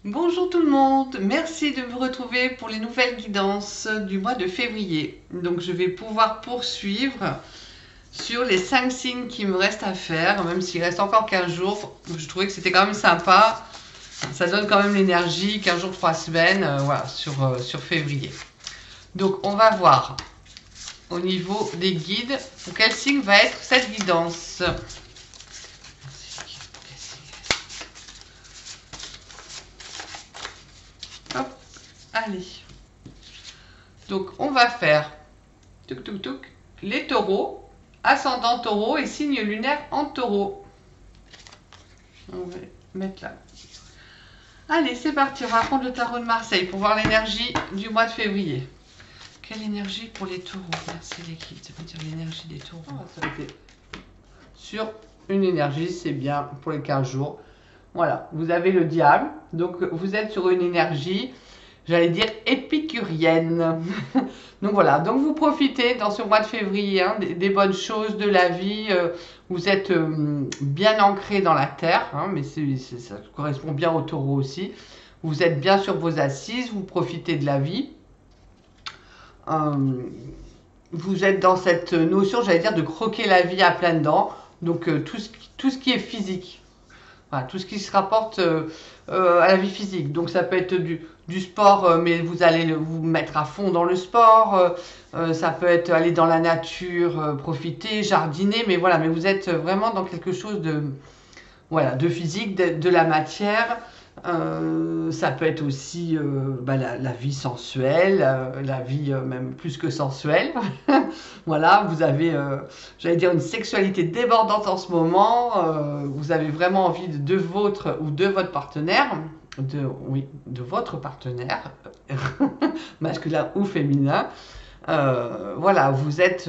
Bonjour tout le monde, merci de me retrouver pour les nouvelles guidances du mois de février. Donc je vais pouvoir poursuivre sur les 5 signes qui me restent à faire, même s'il reste encore 15 jours. Je trouvais que c'était quand même sympa, ça donne quand même l'énergie, 15 jours, 3 semaines, voilà, sur février. Donc on va voir au niveau des guides, pour quel signe va être cette guidance. Hop, allez. Donc on va faire les taureaux, ascendant taureau et signe lunaire en taureau. On va mettre là. Allez, c'est parti, on va prendre le tarot de Marseille pour voir l'énergie du mois de février. Quelle énergie pour les taureaux? Merci les guides, ça veut dire l'énergie des taureaux. Sur une énergie, c'est bien pour les 15 jours. Voilà, vous avez le diable, donc vous êtes sur une énergie, j'allais dire épicurienne. Donc voilà, donc vous profitez dans ce mois de février hein, des bonnes choses de la vie. Vous êtes bien ancré dans la terre, hein, mais ça correspond bien au taureau aussi. Vous êtes bien sur vos assises, vous profitez de la vie. Vous êtes dans cette notion, j'allais dire, de croquer la vie à pleines dents. Donc tout ce qui est physique. Voilà, tout ce qui se rapporte à la vie physique. Donc ça peut être du sport, mais vous allez vous mettre à fond dans le sport. Ça peut être aller dans la nature, profiter, jardiner. Mais voilà, mais vous êtes vraiment dans quelque chose de, voilà, de physique, de la matière. Ça peut être aussi la vie sensuelle, la vie même plus que sensuelle. Voilà, vous avez, j'allais dire, une sexualité débordante en ce moment. Vous avez vraiment envie de votre ou de votre partenaire, de votre partenaire, masculin ou féminin. Voilà, vous êtes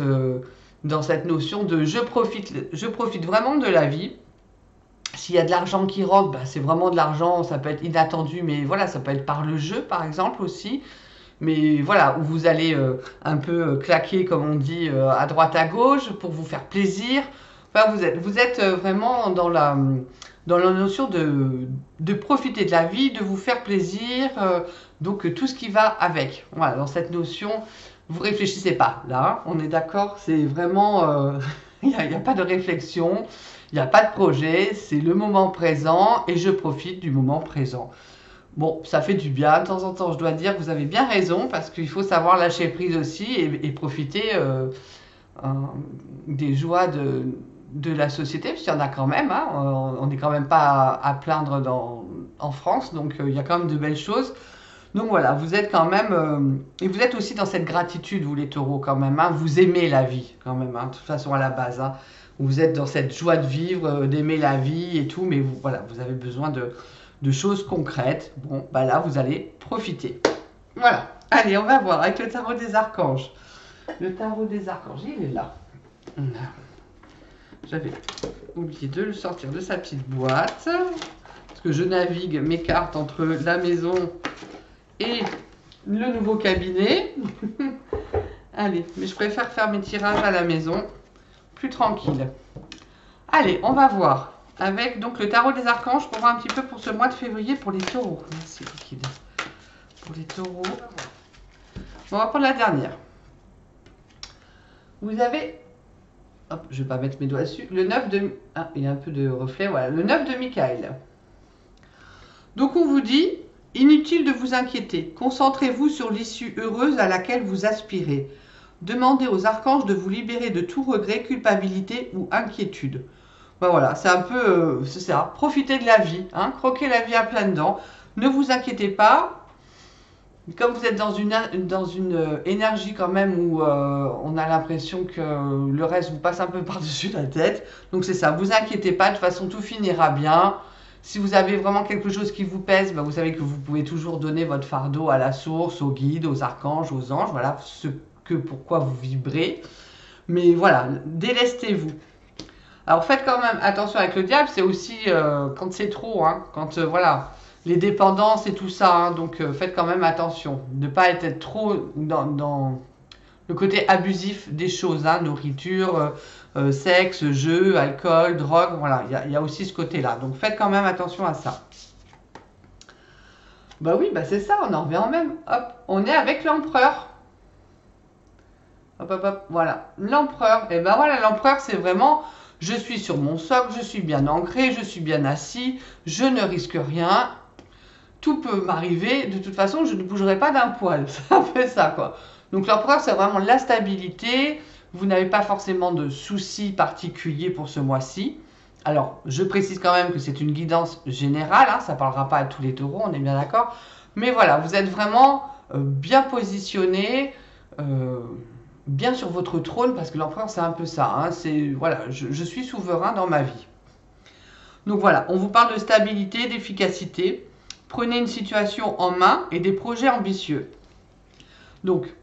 dans cette notion de je profite vraiment de la vie. S'il y a de l'argent qui rentre, bah, c'est vraiment de l'argent, ça peut être inattendu, mais voilà, ça peut être par le jeu, par exemple, aussi. Mais voilà, où vous allez un peu claquer, comme on dit, à droite, à gauche, pour vous faire plaisir. Enfin, vous êtes vraiment dans la notion de profiter de la vie, de vous faire plaisir, donc tout ce qui va avec. Voilà, dans cette notion, vous réfléchissez pas, là, on est d'accord, c'est vraiment... il n'y a pas de réflexion. Il n'y a pas de projet, c'est le moment présent et je profite du moment présent. Bon, ça fait du bien de temps en temps, je dois dire, vous avez bien raison, parce qu'il faut savoir lâcher prise aussi et profiter des joies de la société, parce qu'il y en a quand même, hein, on n'est quand même pas à plaindre en France, donc il y a quand même de belles choses. Donc voilà, vous êtes quand même, et vous êtes aussi dans cette gratitude, vous les taureaux quand même, hein, vous aimez la vie quand même, hein, de toute façon à la base, hein, vous êtes dans cette joie de vivre, d'aimer la vie et tout, mais voilà, vous avez besoin de choses concrètes. Bon, bah là, vous allez profiter. Voilà, allez, on va voir avec le tarot des archanges. Le tarot des archanges, il est là. J'avais oublié de le sortir de sa petite boîte, parce que je navigue mes cartes entre la maison et le nouveau cabinet. Allez, mais je préfère faire mes tirages à la maison, plus tranquille. Allez, on va voir avec donc le tarot des archanges pour voir un petit peu pour ce mois de février pour les taureaux. Merci liquide. Pour les taureaux. On va prendre la dernière. Vous avez, hop, je vais pas mettre mes doigts dessus, le 9 de... Ah, il y a un peu de reflet, voilà, le 9 de Michael. Donc on vous dit, inutile de vous inquiéter, concentrez-vous sur l'issue heureuse à laquelle vous aspirez. Demandez aux archanges de vous libérer de tout regret, culpabilité ou inquiétude. Ben voilà, c'est un peu, c'est ça, profitez de la vie, hein, croquez la vie à pleines dents, ne vous inquiétez pas. Comme vous êtes dans une énergie quand même où on a l'impression que le reste vous passe un peu par-dessus la tête, donc c'est ça, vous inquiétez pas, de toute façon tout finira bien. Si vous avez vraiment quelque chose qui vous pèse, ben vous savez que vous pouvez toujours donner votre fardeau à la source, aux guides, aux archanges, aux anges, voilà pourquoi vous vibrez. Mais voilà, délestez-vous. Alors faites quand même attention avec le diable, c'est aussi quand c'est trop, hein, quand voilà, les dépendances et tout ça, hein, donc faites quand même attention, de ne pas être trop dans le côté abusif des choses, hein, nourriture, sexe, jeu, alcool, drogue, voilà, il y a aussi ce côté-là, donc faites quand même attention à ça. Bah oui, bah c'est ça, on en revient au même. Hop, on est avec l'empereur. Hop, hop, hop, voilà. L'empereur. Et ben voilà, l'empereur, c'est vraiment, je suis sur mon socle, je suis bien ancré, je suis bien assis, je ne risque rien. Tout peut m'arriver. De toute façon, je ne bougerai pas d'un poil. Ça fait ça, quoi. Donc l'empereur, c'est vraiment la stabilité. Vous n'avez pas forcément de soucis particuliers pour ce mois-ci. Alors, je précise quand même que c'est une guidance générale, hein, ça ne parlera pas à tous les taureaux, on est bien d'accord. Mais voilà, vous êtes vraiment bien positionné, euh, bien sur votre trône, parce que l'empereur, c'est un peu ça. Hein, c'est, voilà, je suis souverain dans ma vie. Donc voilà, on vous parle de stabilité, d'efficacité. Prenez une situation en main et des projets ambitieux. Donc,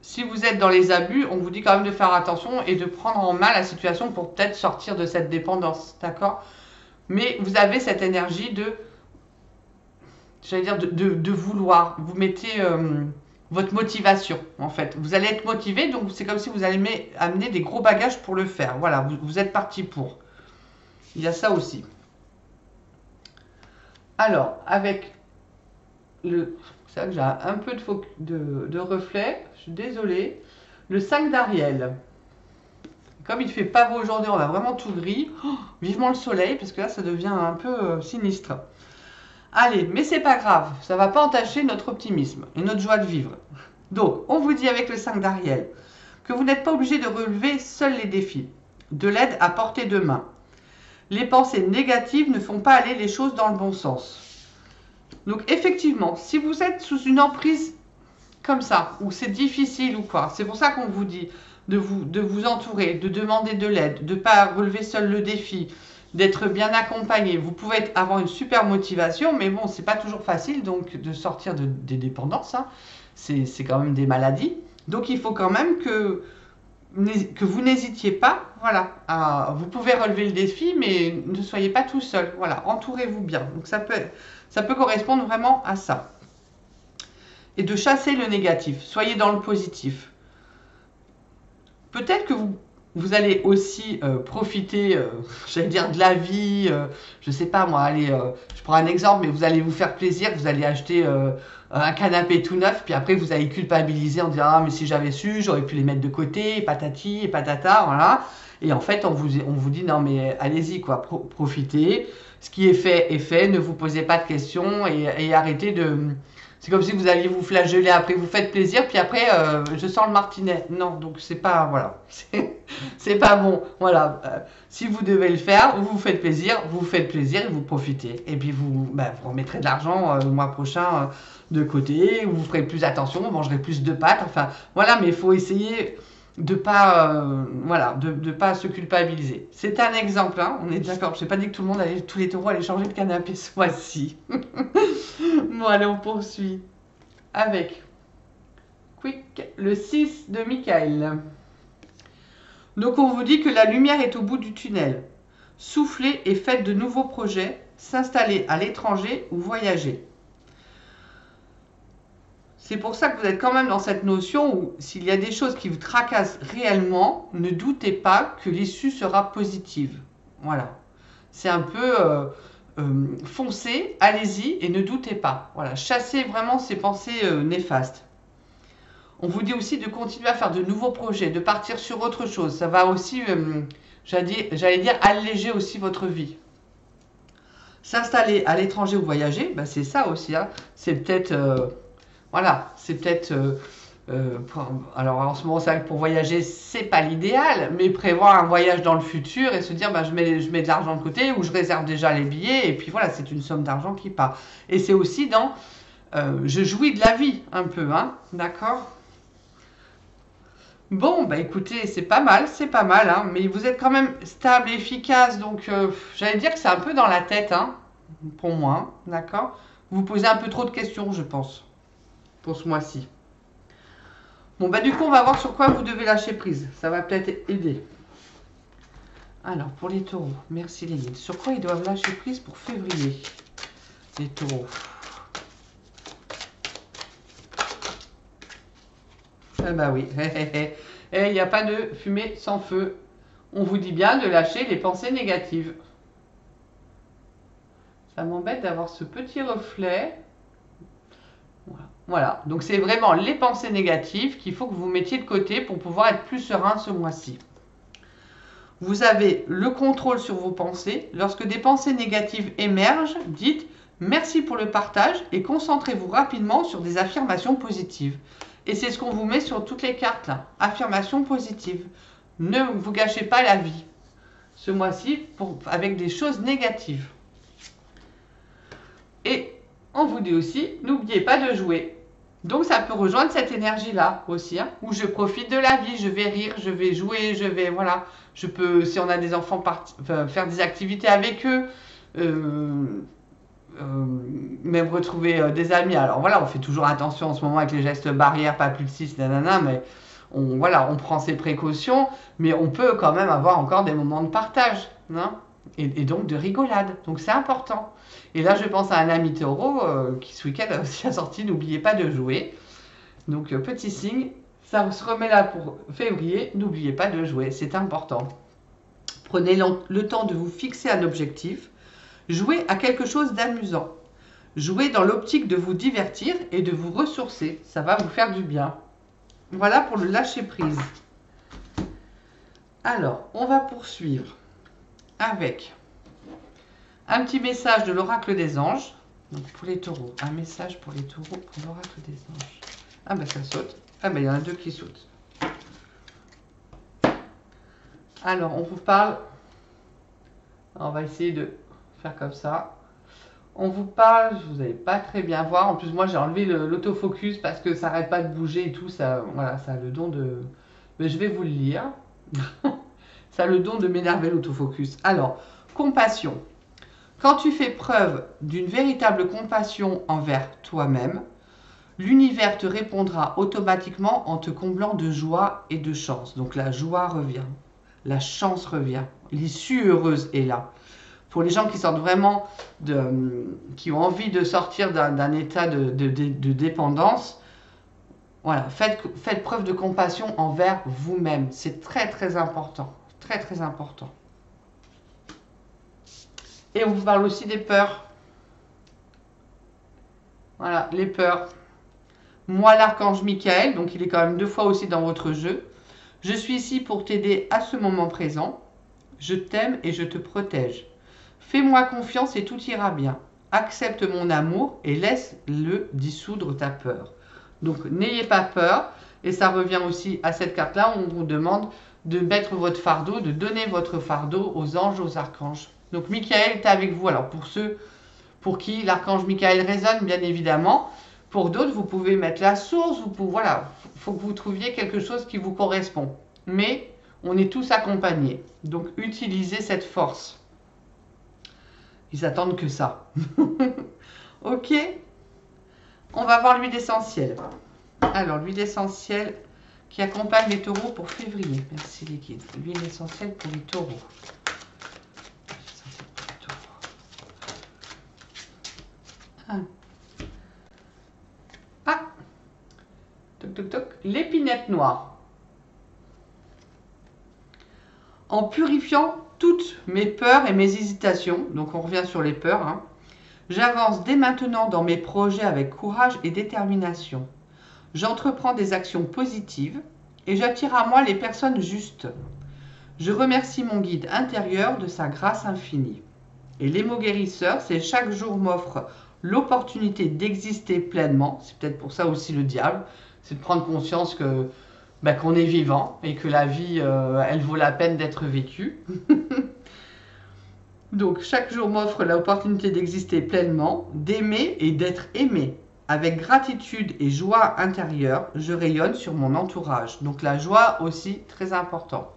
si vous êtes dans les abus, on vous dit quand même de faire attention et de prendre en main la situation pour peut-être sortir de cette dépendance, d'accord? Mais vous avez cette énergie de, j'allais dire, de vouloir. Vous mettez votre motivation, en fait. Vous allez être motivé, donc c'est comme si vous allez amener des gros bagages pour le faire. Voilà, vous êtes parti pour. Il y a ça aussi. Alors, avec le... C'est vrai que j'ai un peu de reflet, je suis désolée. Le 5 d'Ariel. Comme il ne fait pas beau aujourd'hui, on a vraiment tout gris. Oh, vivement le soleil, parce que là, ça devient un peu sinistre. Allez, mais c'est pas grave, ça ne va pas entacher notre optimisme et notre joie de vivre. Donc, on vous dit avec le 5 d'Ariel que vous n'êtes pas obligé de relever seuls les défis. De l'aide à portée de main. Les pensées négatives ne font pas aller les choses dans le bon sens. Donc effectivement, si vous êtes sous une emprise comme ça, où c'est difficile ou quoi, c'est pour ça qu'on vous dit de vous entourer, de demander de l'aide, de ne pas relever seul le défi, d'être bien accompagné. Vous pouvez avoir une super motivation, mais bon, c'est pas toujours facile donc de sortir des dépendances. Hein. C'est quand même des maladies. Donc il faut quand même que vous n'hésitiez pas. Voilà, vous pouvez relever le défi, mais ne soyez pas tout seul. Voilà, entourez-vous bien. Donc ça peut correspondre vraiment à ça. Et de chasser le négatif. Soyez dans le positif. Peut-être que vous allez aussi profiter, j'allais dire, de la vie. Je ne sais pas moi, allez, je prends un exemple, mais vous allez vous faire plaisir. Vous allez acheter un canapé tout neuf, puis après vous allez culpabiliser en disant ah mais si j'avais su, j'aurais pu les mettre de côté, et patati et patata, voilà. Et en fait, on vous dit non mais allez-y quoi, profitez. Ce qui est fait. Ne vous posez pas de questions et arrêtez de. C'est comme si vous alliez vous flageller après, vous faites plaisir, puis après je sens le martinet. Non, donc c'est pas voilà, c'est pas bon. Voilà, si vous devez le faire, vous faites plaisir, et vous profitez. Et puis vous remettrez de l'argent le mois prochain de côté, vous ferez plus attention, vous mangerez plus de pâtes. Enfin voilà, mais il faut essayer de pas de pas se culpabiliser. C'est un exemple, hein, on est d'accord. Je n'ai pas dit que tout le monde allait, tous les taureaux allaient changer de canapé ce mois-ci. Bon, allez, on poursuit avec Quick, le 6 de Michael. Donc on vous dit que la lumière est au bout du tunnel. Soufflez et faites de nouveaux projets, s'installer à l'étranger ou voyager. C'est pour ça que vous êtes quand même dans cette notion où s'il y a des choses qui vous tracassent réellement, ne doutez pas que l'issue sera positive. Voilà. C'est un peu foncez, allez-y et ne doutez pas. Voilà. Chassez vraiment ces pensées néfastes. On vous dit aussi de continuer à faire de nouveaux projets, de partir sur autre chose. Ça va aussi, j'allais dire, alléger aussi votre vie. S'installer à l'étranger ou voyager, ben c'est ça aussi. Hein. C'est peut-être... voilà, c'est peut-être. Alors en ce moment, c'est vrai que pour voyager, c'est pas l'idéal, mais prévoir un voyage dans le futur et se dire, bah, je mets de l'argent de côté ou je réserve déjà les billets et puis voilà, c'est une somme d'argent qui part. Et c'est aussi dans, je jouis de la vie un peu, hein, d'accord. Bon, bah écoutez, c'est pas mal, hein, mais vous êtes quand même stable, efficace, donc j'allais dire que c'est un peu dans la tête, hein, pour moi, hein, d'accord. Vous posez un peu trop de questions, je pense, pour ce mois-ci. Bon, bah du coup, on va voir sur quoi vous devez lâcher prise. Ça va peut-être aider. Alors, pour les taureaux, merci les guides. Sur quoi ils doivent lâcher prise pour février? Les taureaux. Ah bah oui. Et il n'y a pas de fumée sans feu. On vous dit bien de lâcher les pensées négatives. Ça m'embête d'avoir ce petit reflet. Voilà, donc c'est vraiment les pensées négatives qu'il faut que vous mettiez de côté pour pouvoir être plus serein ce mois-ci. Vous avez le contrôle sur vos pensées. Lorsque des pensées négatives émergent, dites merci pour le partage et concentrez-vous rapidement sur des affirmations positives. Et c'est ce qu'on vous met sur toutes les cartes là. Affirmations positives. Ne vous gâchez pas la vie ce mois-ci avec des choses négatives. Et on vous dit aussi, n'oubliez pas de jouer. Donc ça peut rejoindre cette énergie-là aussi, hein, où je profite de la vie, je vais rire, je vais jouer, je vais, voilà. Je peux, si on a des enfants, faire des activités avec eux, même retrouver des amis. Alors voilà, on fait toujours attention en ce moment avec les gestes barrières, pas plus de 6, nanana, mais voilà, on prend ses précautions, mais on peut quand même avoir encore des moments de partage, hein, et donc de rigolade. Donc c'est important. Et là, je pense à un ami taureau qui ce week-end a aussi sorti, n'oubliez pas de jouer. Donc petit signe, ça se remet là pour février, n'oubliez pas de jouer, c'est important. Prenez le temps de vous fixer un objectif. Jouez à quelque chose d'amusant. Jouez dans l'optique de vous divertir et de vous ressourcer. Ça va vous faire du bien. Voilà pour le lâcher prise. Alors, on va poursuivre avec un petit message de l'oracle des anges. Donc pour les taureaux, un message pour les taureaux pour l'oracle des anges. Ah ben ça saute. Ah ben il y en a deux qui sautent. Alors on vous parle. On va essayer de faire comme ça. On vous parle, vous n'allez pas très bien voir. En plus moi j'ai enlevé l'autofocus parce que ça n'arrête pas de bouger et tout. Ça, voilà, ça a le don de. Mais je vais vous le lire. Ça a le don de m'énerver l'autofocus. Alors, compassion. Quand tu fais preuve d'une véritable compassion envers toi-même, l'univers te répondra automatiquement en te comblant de joie et de chance. Donc la joie revient, la chance revient, l'issue heureuse est là. Pour les gens qui sortent vraiment, qui ont envie de sortir d'un état de dépendance, voilà, faites preuve de compassion envers vous-même. C'est très très important, très très important. Et on vous parle aussi des peurs. Voilà, les peurs. Moi, l'archange Michael, donc il est quand même 2 fois aussi dans votre jeu. Je suis ici pour t'aider à ce moment présent. Je t'aime et je te protège. Fais-moi confiance et tout ira bien. Accepte mon amour et laisse-le dissoudre ta peur. Donc, n'ayez pas peur. Et ça revient aussi à cette carte-là. On vous demande de mettre votre fardeau, de donner votre fardeau aux anges, aux archanges. Donc, Michael est avec vous. Alors, pour ceux pour qui l'archange Michael résonne, bien évidemment. Pour d'autres, vous pouvez mettre la source. Voilà, il faut que vous trouviez quelque chose qui vous correspond. Mais on est tous accompagnés. Donc, utilisez cette force. Ils attendent que ça. Ok. On va voir l'huile essentielle. Alors, l'huile essentielle qui accompagne les taureaux pour février. Merci les guides. L'huile essentielle pour les taureaux. Ah, toc toc toc, l'épinette noire. En purifiant toutes mes peurs et mes hésitations, donc on revient sur les peurs, hein, j'avance dès maintenant dans mes projets avec courage et détermination. J'entreprends des actions positives et j'attire à moi les personnes justes. Je remercie mon guide intérieur de sa grâce infinie. Et les mots guérisseurs, c'est chaque jour m'offre l'opportunité d'exister pleinement. C'est peut-être pour ça aussi le diable, c'est de prendre conscience que qu'on est vivant et que la vie, elle vaut la peine d'être vécue. Donc chaque jour m'offre l'opportunité d'exister pleinement, d'aimer et d'être aimé. Avec gratitude et joie intérieure, je rayonne sur mon entourage. Donc la joie aussi, très important.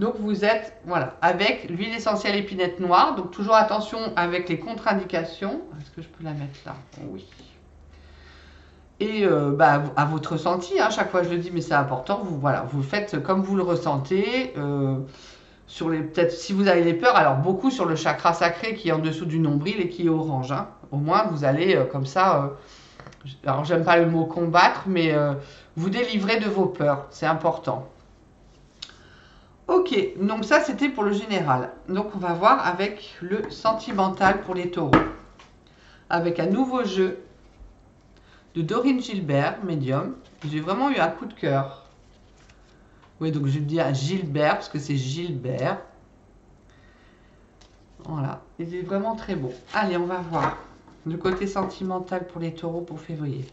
Donc vous êtes, voilà, avec l'huile essentielle épinette noire. Donc toujours attention avec les contre-indications. Est-ce que je peux la mettre là? Oui. Et à votre ressenti, hein, chaque fois je le dis, mais c'est important, vous faites comme vous le ressentez. Peut-être si vous avez les peurs, alors beaucoup sur le chakra sacré qui est en dessous du nombril et qui est orange. Hein. Au moins vous allez comme ça, alors j'aime pas le mot combattre, mais vous délivrer de vos peurs, c'est important. Ok, donc ça c'était pour le général. Donc on va voir avec le sentimental pour les taureaux. Avec un nouveau jeu. de Dorine Gilbert, médium. J'ai vraiment eu un coup de cœur. Oui, donc je vais dire Gilbert, parce que c'est Gilbert. Voilà, il est vraiment très beau. Allez, on va voir le côté sentimental pour les taureaux pour février.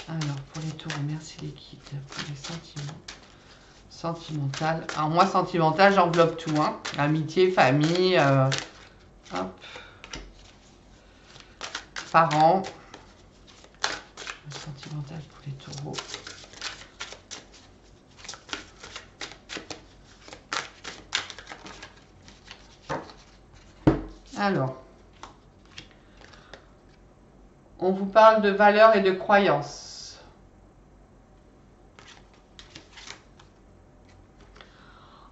Alors, pour les taureaux, merci les guides. Pour les sentiments. Sentimental. Alors, moi, sentimental, j'enveloppe tout. Hein. Amitié, famille, hop. Parents. Sentimental pour les taureaux. Alors, on vous parle de valeurs et de croyances.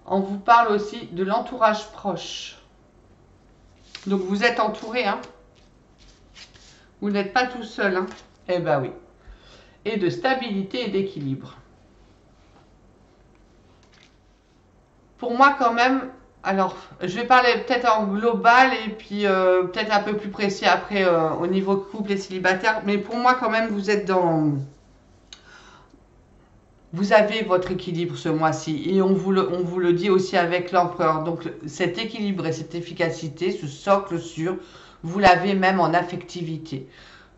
On vous parle aussi de l'entourage proche. Donc vous êtes entouré, hein. Vous n'êtes pas tout seul, hein. Eh ben oui. Et de stabilité et d'équilibre. Pour moi quand même, alors je vais parler peut-être en global et puis peut-être un peu plus précis après au niveau couple et célibataire, mais pour moi quand même vous êtes dans... Vous avez votre équilibre ce mois-ci et on vous le dit aussi avec l'empereur. Donc cet équilibre et cette efficacité, ce socle sûr, vous l'avez même en affectivité.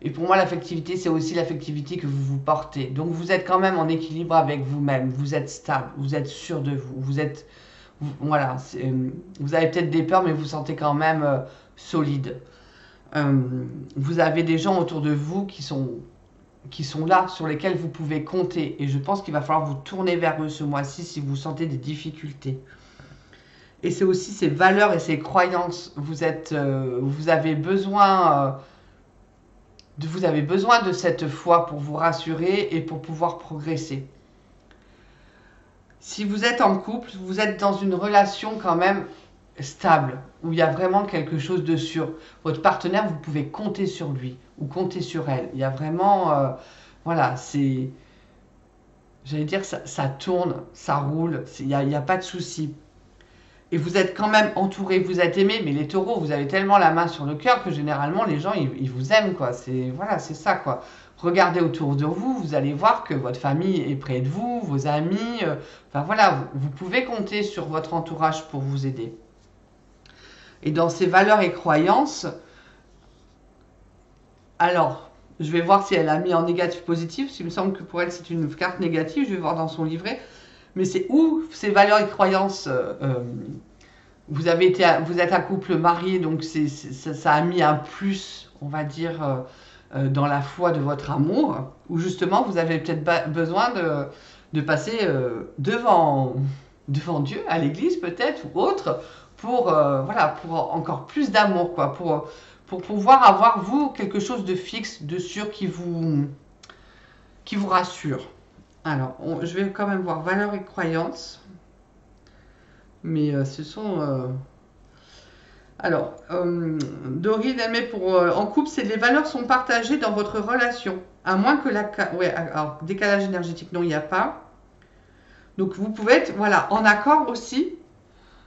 Et pour moi, l'affectivité, c'est aussi l'affectivité que vous vous portez. Donc vous êtes quand même en équilibre avec vous-même. Vous êtes stable, vous êtes sûr de vous. Vous êtes, voilà, vous avez peut-être des peurs, mais vous sentez quand même solide. Vous avez des gens autour de vous qui sont là, sur lesquels vous pouvez compter. Et je pense qu'il va falloir vous tourner vers eux ce mois-ci si vous sentez des difficultés. Et c'est aussi ces valeurs et ces croyances. Vous avez besoin de cette foi pour vous rassurer et pour pouvoir progresser. Si vous êtes en couple, vous êtes dans une relation quand même stable, où il y a vraiment quelque chose de sûr. Votre partenaire, vous pouvez compter sur lui ou compter sur elle. Il y a vraiment... voilà, c'est... J'allais dire, ça tourne, ça roule, il n'y a pas de souci. Et vous êtes quand même entouré, vous êtes aimé, mais les taureaux, vous avez tellement la main sur le cœur que généralement, les gens, ils vous aiment, quoi. Voilà, c'est ça, quoi. Regardez autour de vous, vous allez voir que votre famille est près de vous, vos amis. Enfin voilà, vous pouvez compter sur votre entourage pour vous aider. Et dans ces valeurs et croyances, alors, je vais voir si elle a mis en négatif positif. Il me semble que pour elle, c'est une carte négative. Je vais voir dans son livret. Mais c'est où ces valeurs et croyances vous êtes un couple marié, donc ça a mis un plus, on va dire, dans la foi de votre amour, où justement vous avez peut-être besoin de passer devant Dieu, à l'église peut-être, ou autre, pour encore plus d'amour, quoi, pour pouvoir avoir, vous, quelque chose de fixe, de sûr qui vous rassure. Alors, je vais quand même voir valeurs et croyances. Mais ce sont... Alors, Dorine, elle met pour... en couple, c'est les valeurs sont partagées dans votre relation. À moins que la... Ouais, alors, décalage énergétique, non, il n'y a pas. Donc, vous pouvez être, voilà, en accord aussi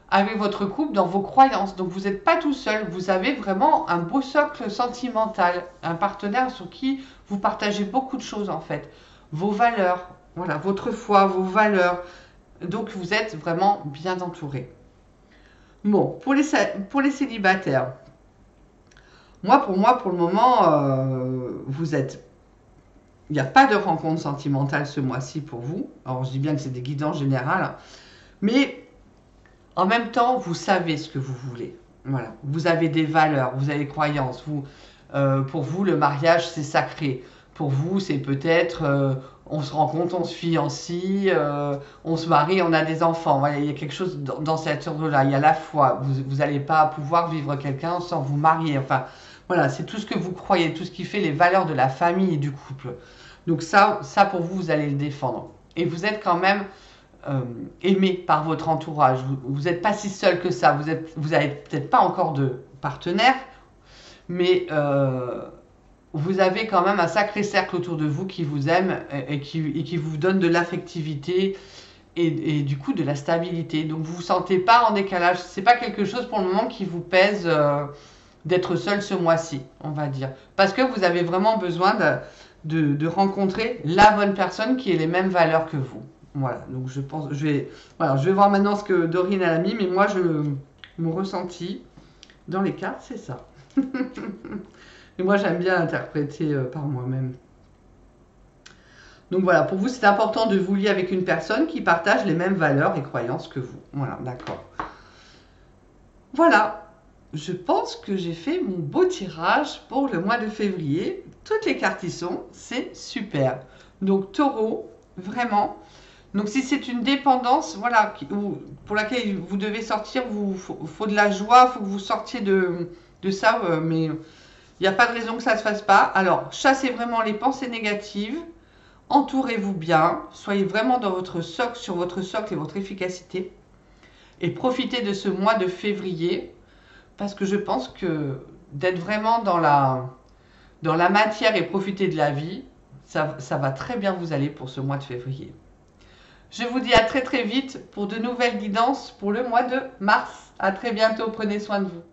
avec votre couple dans vos croyances. Donc, vous n'êtes pas tout seul. Vous avez vraiment un beau socle sentimental. Un partenaire sur qui vous partagez beaucoup de choses, en fait. Vos valeurs, voilà, votre foi, vos valeurs. Donc, vous êtes vraiment bien entouré. Bon, pour les célibataires, pour le moment, vous êtes... Il n'y a pas de rencontre sentimentale ce mois-ci pour vous. Alors, je dis bien que c'est des guidances générales. Mais, en même temps, vous savez ce que vous voulez. Voilà. Vous avez des valeurs, vous avez des croyances. Pour vous, le mariage, c'est sacré. Pour vous, c'est peut-être... on se rencontre, on se fiancie, on se marie, on a des enfants. Voilà, il y a quelque chose dans cet ordre-là. Il y a la foi. Vous n'allez pas pouvoir vivre quelqu'un sans vous marier. Enfin, voilà, c'est tout ce que vous croyez, tout ce qui fait les valeurs de la famille et du couple. Donc ça pour vous, vous allez le défendre. Et vous êtes quand même aimé par votre entourage. Vous n'êtes pas si seul que ça. Vous n'avez peut-être pas encore de partenaire, mais... vous avez quand même un sacré cercle autour de vous qui vous aime et qui vous donne de l'affectivité et du coup de la stabilité. Donc vous ne vous sentez pas en décalage. C'est pas quelque chose pour le moment qui vous pèse d'être seul ce mois-ci, on va dire. Parce que vous avez vraiment besoin de rencontrer la bonne personne qui ait les mêmes valeurs que vous. Voilà, donc je pense, voilà, je vais voir maintenant ce que Dorine a mis, mais moi, mon ressenti dans les cartes, c'est ça. Et moi, j'aime bien interpréter par moi-même. Donc voilà, pour vous, c'est important de vous lier avec une personne qui partage les mêmes valeurs et croyances que vous. Voilà, d'accord. Voilà, je pense que j'ai fait mon beau tirage pour le mois de février. Toutes les cartes y sont, c'est super. Donc Taureau, vraiment. Donc si c'est une dépendance, voilà, pour laquelle vous devez sortir, il faut de la joie, il faut que vous sortiez de ça, mais il n'y a pas de raison que ça ne se fasse pas. Alors, chassez vraiment les pensées négatives. Entourez-vous bien, soyez vraiment dans votre socle, sur votre socle et votre efficacité. Et profitez de ce mois de février, parce que je pense que d'être vraiment dans la matière et profiter de la vie, ça va très bien vous aller pour ce mois de février. Je vous dis à très très vite pour de nouvelles guidances pour le mois de mars. À très bientôt, prenez soin de vous.